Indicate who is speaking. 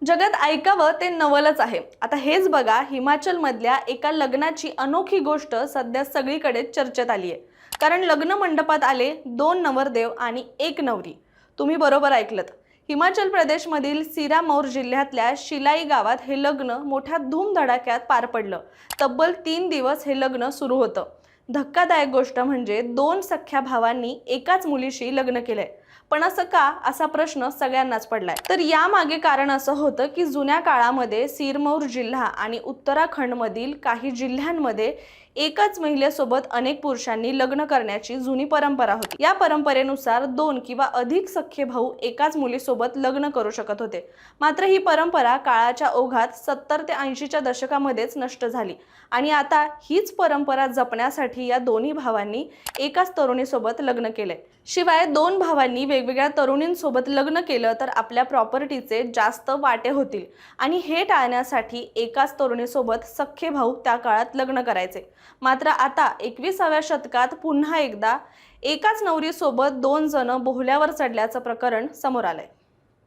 Speaker 1: जगात ऐकावं ते नवलच आहे। आता हेच बघा, हिमाचल मधल्या एका लग्नाची अनोखी गोष्ट सध्या सगळीकडे चर्चेत आली आहे। कारण लग्न मंडपात आले 2 नवरदेव आणि 1 नवरी। तुम्ही बरोबर ऐकलत। हिमाचल प्रदेश मधील सिरामौर जिल्ह्यातल्या शिलाई गावात हे लग्न मोठ्या धूमधडाक्यात पार पडलं। तब्बल 3 दिवस हे लग्न सुरू होतं। धक्कादायक गोष्ट म्हणजे 2 सख्ख्या भावांनी एकाच मुलीशी लग्न केलंय। पण असं का, असा प्रश्न सगळ्यांनाच पडलाय। तर यामागे कारण असं होतं की जुन्या काळामध्ये सिरमौर जिल्हा आणि उत्तराखंड मधील काही जिल्ह्यांमध्ये एकाच महिलेसोबत अनेक पुरुषांनी लग्न करण्याची जुनी परंपरा होती। या परंपरेनुसार 2 किंवा अधिक सख्खे भाऊ एकाच मुलीसोबत लग्न करू शकत होते। मात्र ही परंपरा काळाच्या ओघात 70 ते 80 च्या दशकामध्येच नष्ट झाली आणि आता हीच परंपरा जपण्यासाठी या दोन्ही भावांनी एकाच तरुणीसोबत लग्न केले। शिवाय 2 भावांनी वेगवेगळ्या तरुणींसोबत लग्न केलं तर आपल्या प्रॉपर्टीचे जास्त वाटे होतील आणि हे टाळण्यासाठी एकाच तरुणीसोबत सख्खे भाऊ त्या काळात लग्न करायचे। मात्र आता 21व्या शतकात पुन्हा एकदा एकाच नवरीसोबत 2 जण बोहल्यावर चढल्याचं प्रकरण समोर आलंय।